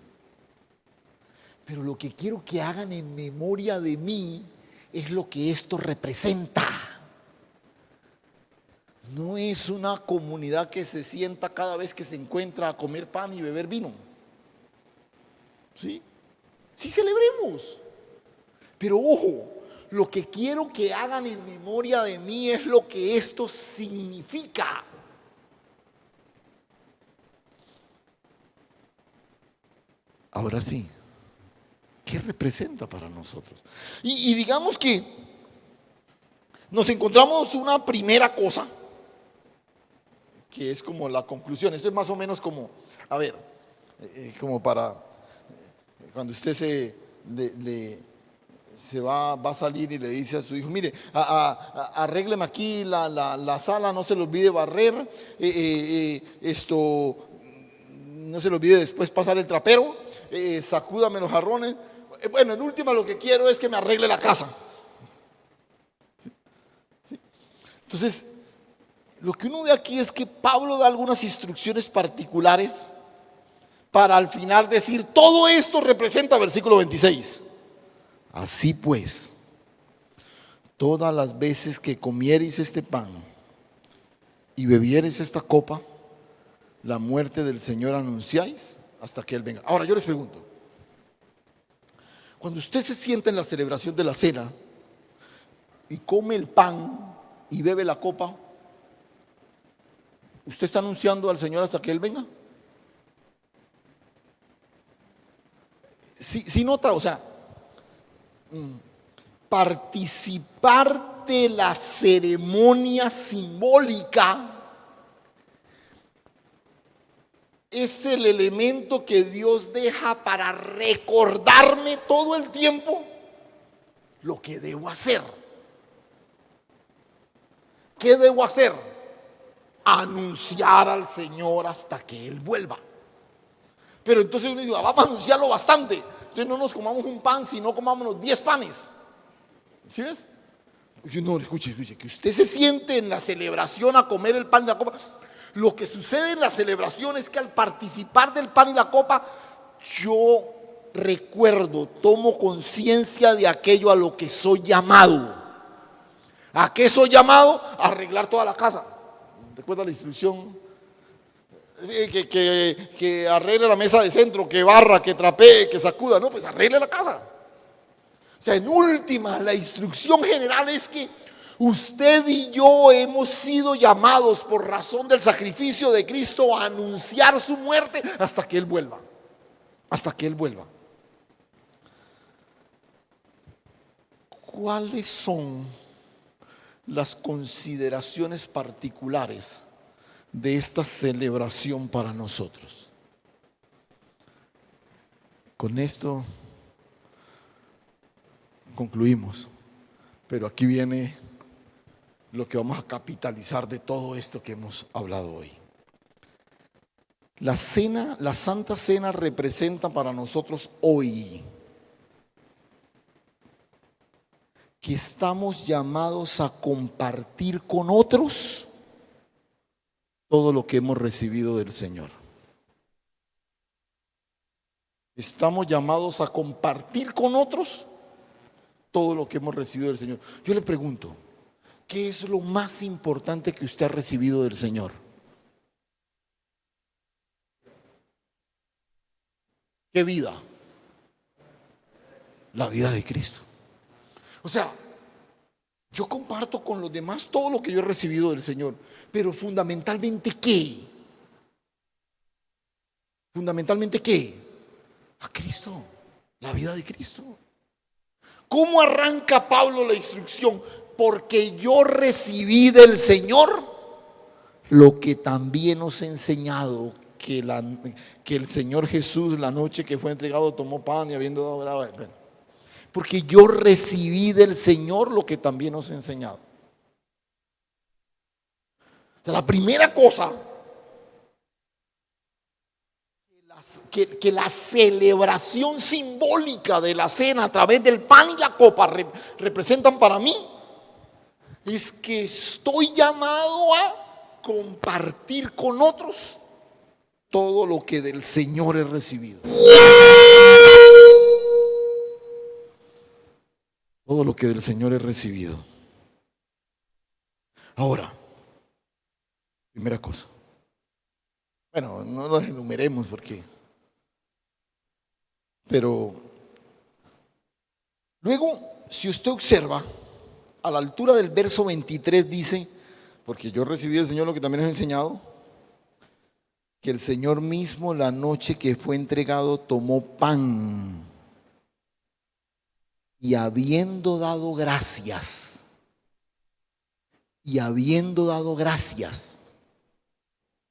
Pero lo que quiero que hagan en memoria de mí es lo que esto representa. No es una comunidad que se sienta cada vez que se encuentra a comer pan y beber vino. ¿Sí? Sí, celebremos. Pero ojo, lo que quiero que hagan en memoria de mí es lo que esto significa. Ahora sí, ¿qué representa para nosotros? Y digamos que nos encontramos una primera cosa, que es como la conclusión. Esto es más o menos como, a ver, como para cuando usted se va a salir y le dice a su hijo: mire, arrégleme aquí la sala, no se le olvide barrer, no se le olvide después pasar el trapero, sacúdame los jarrones. Bueno, en última lo que quiero es que me arregle la casa. ¿Sí? ¿Sí? Entonces, lo que uno ve aquí es que Pablo da algunas instrucciones particulares para al final decir: todo esto representa, versículo 26. Así pues, todas las veces que comiereis este pan y bebiereis esta copa, la muerte del Señor anunciáis hasta que Él venga. Ahora yo les pregunto, cuando usted se sienta en la celebración de la cena, y come el pan y bebe la copa, ¿usted está anunciando al Señor hasta que Él venga? Si nota, o sea, participar de la ceremonia simbólica es el elemento que Dios deja para recordarme todo el tiempo lo que debo hacer. ¿Qué debo hacer? Anunciar al Señor hasta que Él vuelva. Pero entonces uno dice, vamos a anunciarlo bastante. Entonces no nos comamos un pan, sino comámonos 10 panes. ¿Sí ves? No, escuche, que usted se siente en la celebración a comer el pan y la copa. Lo que sucede en la celebración es que al participar del pan y la copa, yo recuerdo, tomo conciencia de aquello a lo que soy llamado. ¿A qué soy llamado? A arreglar toda la casa. ¿Recuerda la instrucción? Que arregle la mesa de centro, que barra, que trapee, que sacuda. No, pues arregle la casa. O sea, en última, la instrucción general es que usted y yo hemos sido llamados por razón del sacrificio de Cristo a anunciar su muerte hasta que Él vuelva. Hasta que Él vuelva. ¿Cuáles son las consideraciones particulares de esta celebración para nosotros? Con esto concluimos, pero aquí viene lo que vamos a capitalizar de todo esto que hemos hablado hoy. La cena, la Santa Cena representa para nosotros hoy que estamos llamados a compartir con otros todo lo que hemos recibido del Señor. Estamos llamados a compartir con otros todo lo que hemos recibido del Señor. Yo le pregunto, ¿qué es lo más importante que usted ha recibido del Señor? ¿Qué vida? La vida de Cristo. O sea, yo comparto con los demás todo lo que yo he recibido del Señor, pero fundamentalmente ¿qué? Fundamentalmente ¿qué? A Cristo, la vida de Cristo. ¿Cómo arranca Pablo la instrucción? Porque yo recibí del Señor lo que también os he enseñado, que el Señor Jesús la noche que fue entregado tomó pan y habiendo dado gracias. Porque yo recibí del Señor lo que también os he enseñado. O sea, la primera cosa que la celebración simbólica de la cena a través del pan y la copa representan para mí es que estoy llamado a compartir con otros todo lo que del Señor he recibido. Todo lo que del Señor he recibido. Ahora, primera cosa. Bueno, no los enumeremos pero luego, si usted observa, a la altura del verso 23 dice, porque yo recibí del Señor lo que también les he enseñado, que el Señor mismo la noche que fue entregado tomó pan y habiendo dado gracias,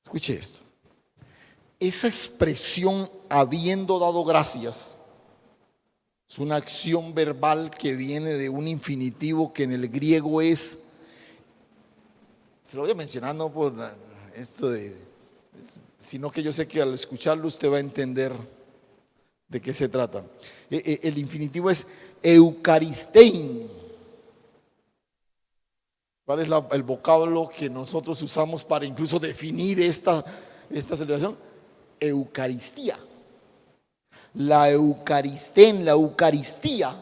escuche esto, esa expresión habiendo dado gracias es una acción verbal que viene de un infinitivo que en el griego es, se lo voy a mencionar no por esto sino que yo sé que al escucharlo usted va a entender de qué se trata. El infinitivo es eucaristein. ¿Cuál es el vocablo que nosotros usamos para incluso definir esta celebración? Eucaristía. La eucaristén, la Eucaristía,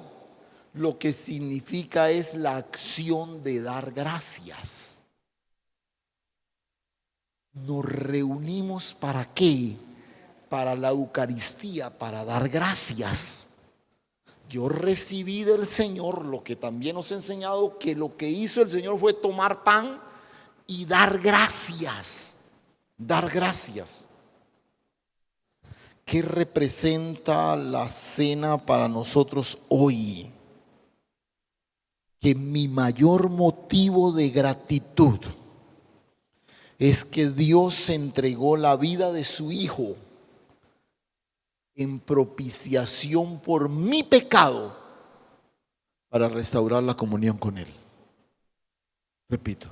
lo que significa es la acción de dar gracias. Nos reunimos ¿para qué? Para la Eucaristía, para dar gracias. yo recibí del Señor lo que también os he enseñado, que lo que hizo el Señor fue tomar pan y dar gracias. Dar gracias. ¿Qué representa la cena para nosotros hoy? Que mi mayor motivo de gratitud es que Dios entregó la vida de su Hijo en propiciación por mi pecado para restaurar la comunión con Él. Repito,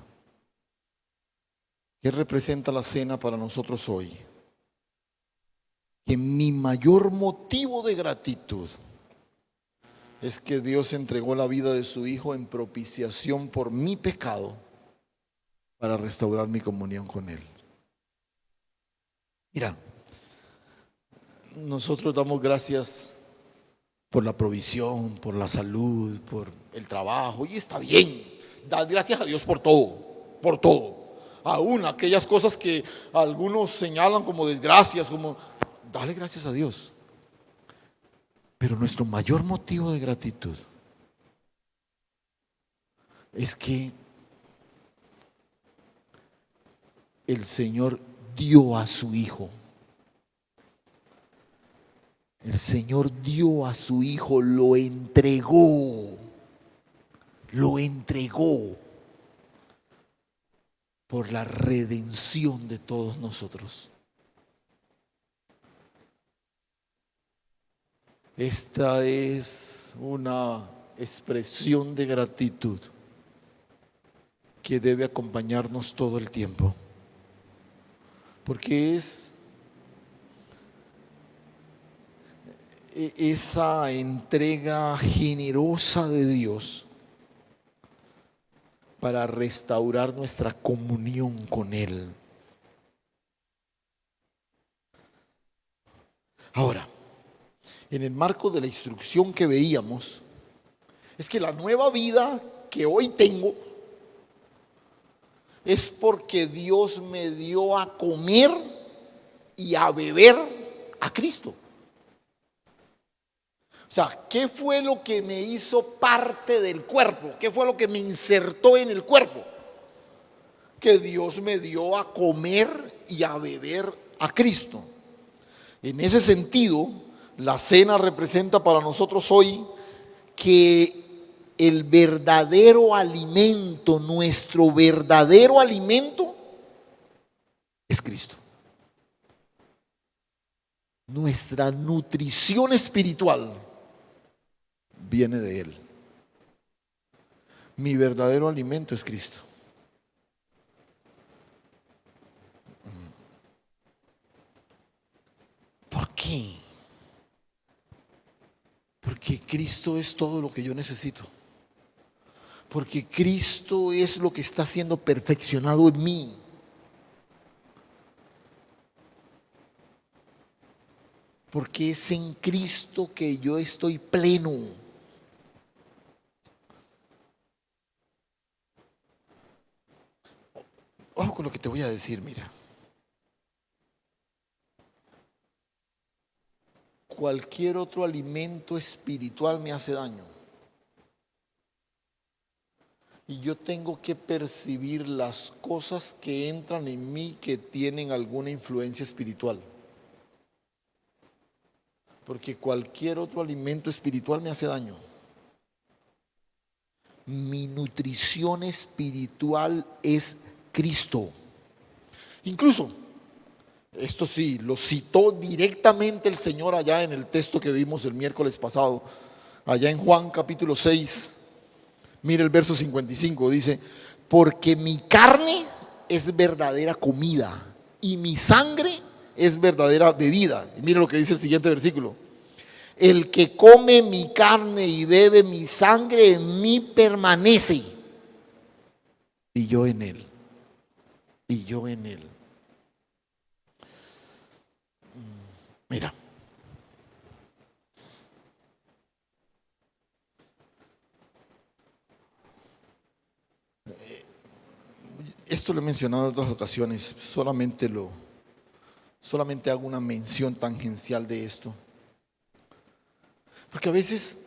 ¿qué representa la cena para nosotros hoy? Que mi mayor motivo de gratitud es que Dios entregó la vida de su Hijo en propiciación por mi pecado para restaurar mi comunión con Él. Mira, nosotros damos gracias por la provisión, por la salud, por el trabajo, y está bien. Da gracias a Dios por todo, por todo. Aún aquellas cosas que algunos señalan como desgracias, como dale gracias a Dios. Pero nuestro mayor motivo de gratitud es que el Señor dio a su Hijo. El Señor dio a su Hijo, lo entregó por la redención de todos nosotros. Esta es una expresión de gratitud que debe acompañarnos todo el tiempo, porque es esa entrega generosa de Dios para restaurar nuestra comunión con Él. Ahora, en el marco de la instrucción que veíamos, es que la nueva vida que hoy tengo es porque Dios me dio a comer y a beber a Cristo. O sea, ¿qué fue lo que me hizo parte del cuerpo? ¿Qué fue lo que me insertó en el cuerpo? Que Dios me dio a comer y a beber a Cristo. En ese sentido, la cena representa para nosotros hoy que el verdadero alimento, nuestro verdadero alimento, es Cristo. Nuestra nutrición espiritual viene de Él. Mi verdadero alimento es Cristo. ¿Por qué? Porque Cristo es todo lo que yo necesito. Porque Cristo es lo que está siendo perfeccionado en mí. Porque es en Cristo que yo estoy pleno. Ojo con lo que te voy a decir, mira. Cualquier otro alimento espiritual me hace daño. Y yo tengo que percibir las cosas que entran en mí que tienen alguna influencia espiritual. Porque cualquier otro alimento espiritual me hace daño. Mi nutrición espiritual es Cristo. Incluso, esto sí, lo citó directamente el Señor allá en el texto que vimos el miércoles pasado, allá en Juan capítulo 6. Mire el verso 55, dice: porque mi carne es verdadera comida y mi sangre es verdadera bebida. Y mire lo que dice el siguiente versículo: el que come mi carne y bebe mi sangre en mí permanece, y yo en él. Y yo en él. Mira, esto lo he mencionado en otras ocasiones, solamente hago una mención tangencial de esto. Porque a veces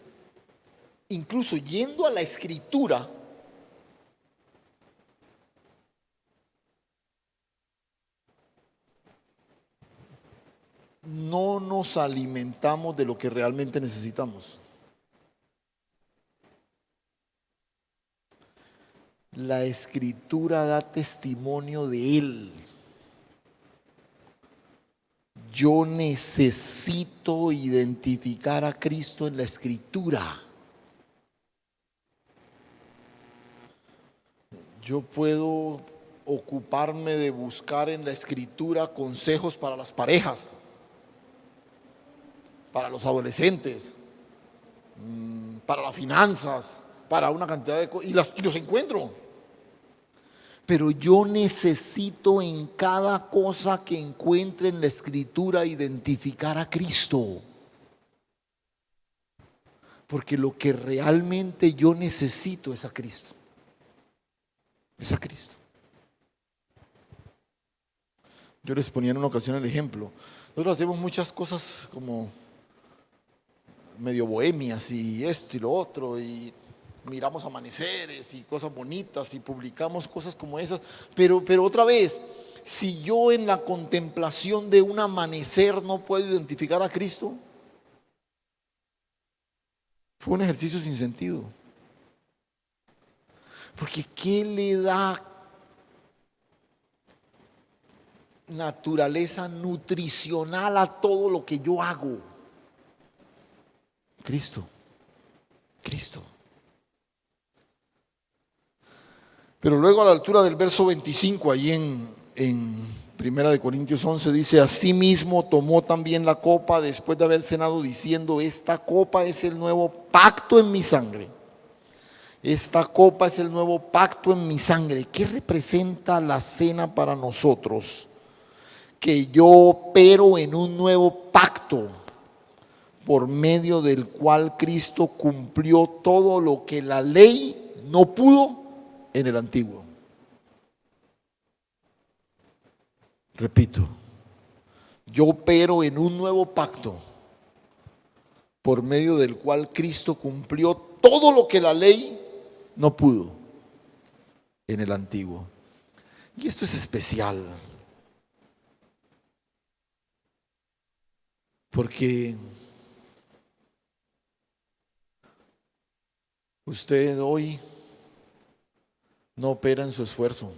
incluso yendo a la escritura, no nos alimentamos de lo que realmente necesitamos. La escritura da testimonio de Él. Yo necesito identificar a Cristo en la escritura. Yo puedo ocuparme de buscar en la escritura consejos para las parejas, para los adolescentes, para las finanzas, para una cantidad de cosas, y los encuentro. Pero yo necesito en cada cosa que encuentre en la escritura identificar a Cristo. Porque lo que realmente yo necesito es a Cristo. Es a Cristo. Yo les ponía en una ocasión el ejemplo. Nosotros hacemos muchas cosas como medio bohemias y esto y lo otro, y miramos amaneceres y cosas bonitas y publicamos cosas como esas, pero otra vez, si yo en la contemplación de un amanecer no puedo identificar a Cristo, fue un ejercicio sin sentido. Porque ¿qué le da naturaleza nutricional a todo lo que yo hago? Cristo, Cristo. Pero luego a la altura del verso 25, allí en 1 Corintios 11, dice: asimismo tomó también la copa después de haber cenado, diciendo: esta copa es el nuevo pacto en mi sangre. Esta copa es el nuevo pacto en mi sangre. ¿Qué representa la cena para nosotros? Que yo opero en un nuevo pacto por medio del cual Cristo cumplió todo lo que la ley no pudo en el antiguo. Repito, yo opero en un nuevo pacto por medio del cual Cristo cumplió todo lo que la ley no pudo en el antiguo. Y esto es especial, porque usted hoy no opera en su esfuerzo.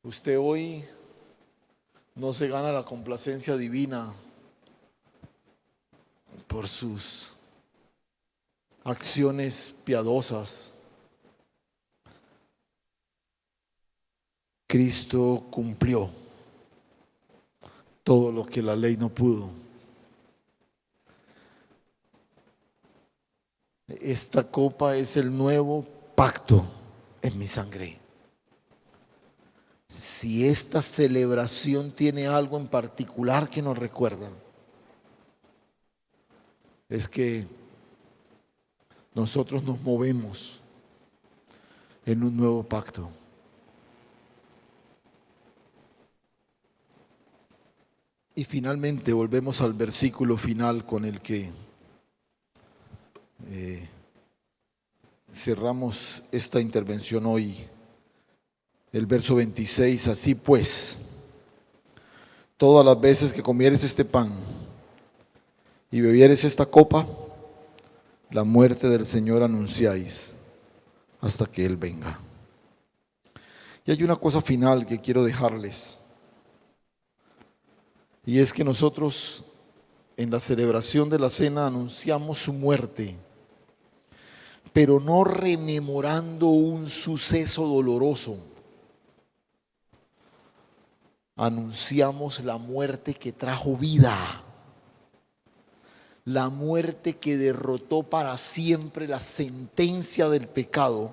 Usted hoy no se gana la complacencia divina por sus acciones piadosas. Cristo cumplió todo lo que la ley no pudo. Esta copa es el nuevo pacto en mi sangre. Si esta celebración tiene algo en particular que nos recuerda, es que nosotros nos movemos en un nuevo pacto. Y finalmente volvemos al versículo final con el que cerramos esta intervención hoy. El verso 26, así pues, todas las veces que comieres este pan y bebieres esta copa, la muerte del Señor anunciáis hasta que Él venga. Y hay una cosa final que quiero dejarles, y es que nosotros en la celebración de la cena anunciamos su muerte, pero no rememorando un suceso doloroso. Anunciamos la muerte que trajo vida, la muerte que derrotó para siempre la sentencia del pecado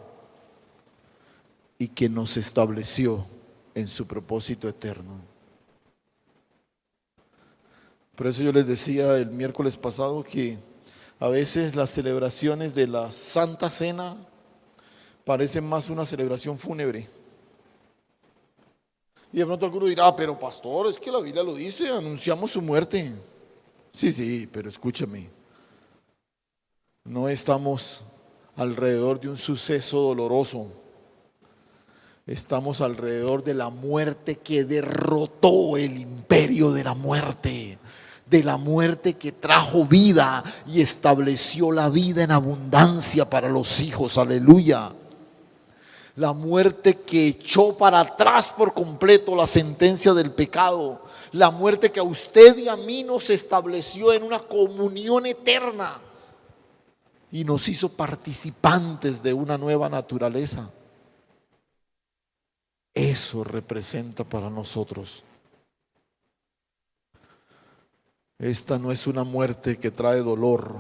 y que nos estableció en su propósito eterno. Por eso yo les decía el miércoles pasado que a veces las celebraciones de la Santa Cena parecen más una celebración fúnebre. Y de pronto alguno dirá: pero pastor, es que la Biblia lo dice, anunciamos su muerte. Sí, pero escúchame. No estamos alrededor de un suceso doloroso. Estamos alrededor de la muerte que derrotó el imperio de la muerte que trajo vida y estableció la vida en abundancia para los hijos. Aleluya. La muerte que echó para atrás por completo la sentencia del pecado. La muerte que a usted y a mí nos estableció en una comunión eterna y nos hizo participantes de una nueva naturaleza. Eso representa para nosotros. Esta no es una muerte que trae dolor.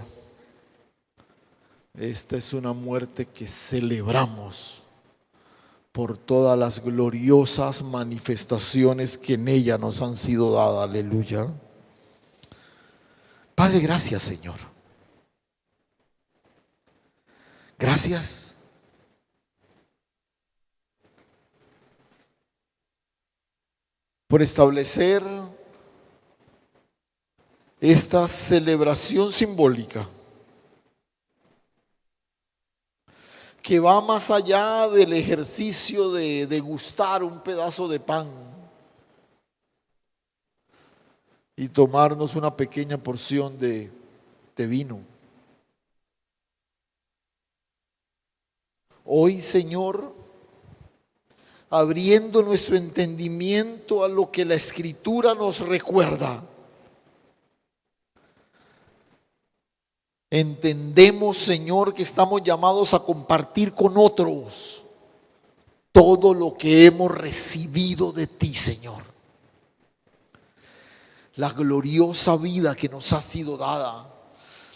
Esta es una muerte que celebramos por todas las gloriosas manifestaciones que en ella nos han sido dadas. Aleluya. Padre, gracias, Señor. Gracias. Por establecer esta celebración simbólica que va más allá del ejercicio de degustar un pedazo de pan y tomarnos una pequeña porción de vino. Hoy, Señor, abriendo nuestro entendimiento a lo que la Escritura nos recuerda, entendemos, Señor, que estamos llamados a compartir con otros todo lo que hemos recibido de ti, Señor. La gloriosa vida que nos ha sido dada,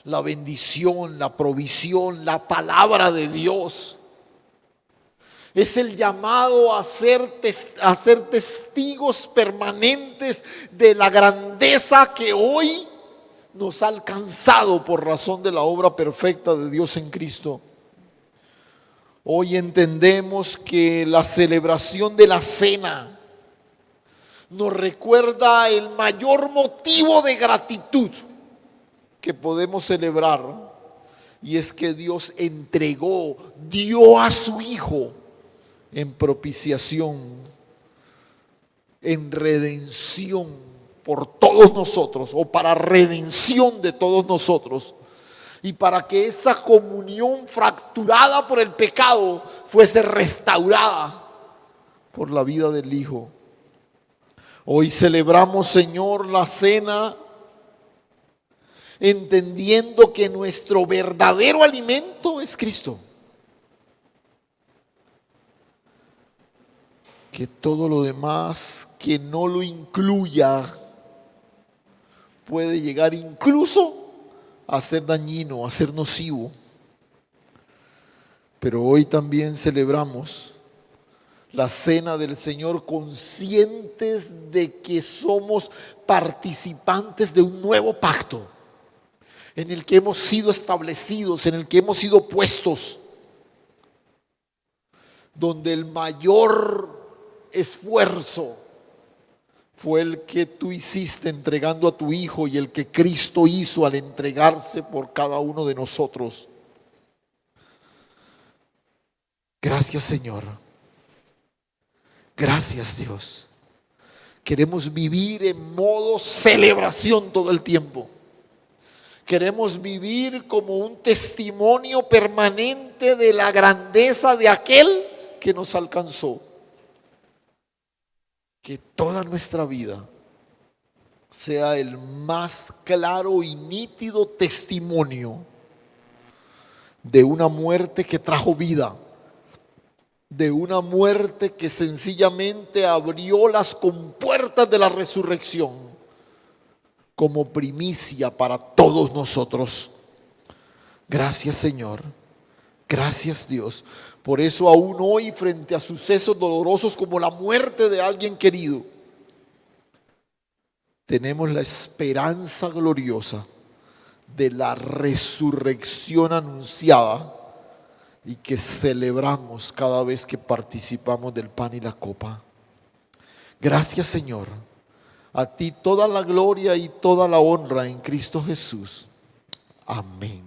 la bendición, la provisión, la palabra de Dios. Es el llamado a ser testigos permanentes de la grandeza que hoy nos ha alcanzado por razón de la obra perfecta de Dios en Cristo. Hoy entendemos que la celebración de la cena nos recuerda el mayor motivo de gratitud que podemos celebrar, y es que Dios dio a su Hijo en propiciación, en redención por todos nosotros, o para redención de todos nosotros, y para que esa comunión fracturada por el pecado fuese restaurada por la vida del Hijo. Hoy celebramos, Señor, la cena, entendiendo que nuestro verdadero alimento es Cristo. Que todo lo demás que no lo incluya puede llegar incluso a ser dañino, a ser nocivo. Pero hoy también celebramos la cena del Señor conscientes de que somos participantes de un nuevo pacto en el que hemos sido establecidos, en el que hemos sido puestos, donde el mayor esfuerzo fue el que tú hiciste entregando a tu Hijo y el que Cristo hizo al entregarse por cada uno de nosotros. Gracias, Señor. Gracias, Dios. Queremos vivir en modo celebración todo el tiempo. Queremos vivir como un testimonio permanente de la grandeza de aquel que nos alcanzó. Que toda nuestra vida sea el más claro y nítido testimonio de una muerte que trajo vida, de una muerte que sencillamente abrió las compuertas de la resurrección como primicia para todos nosotros. Gracias, Señor. Gracias, Dios. Por eso aún hoy, frente a sucesos dolorosos como la muerte de alguien querido, tenemos la esperanza gloriosa de la resurrección anunciada y que celebramos cada vez que participamos del pan y la copa. Gracias, Señor. A ti toda la gloria y toda la honra en Cristo Jesús. Amén.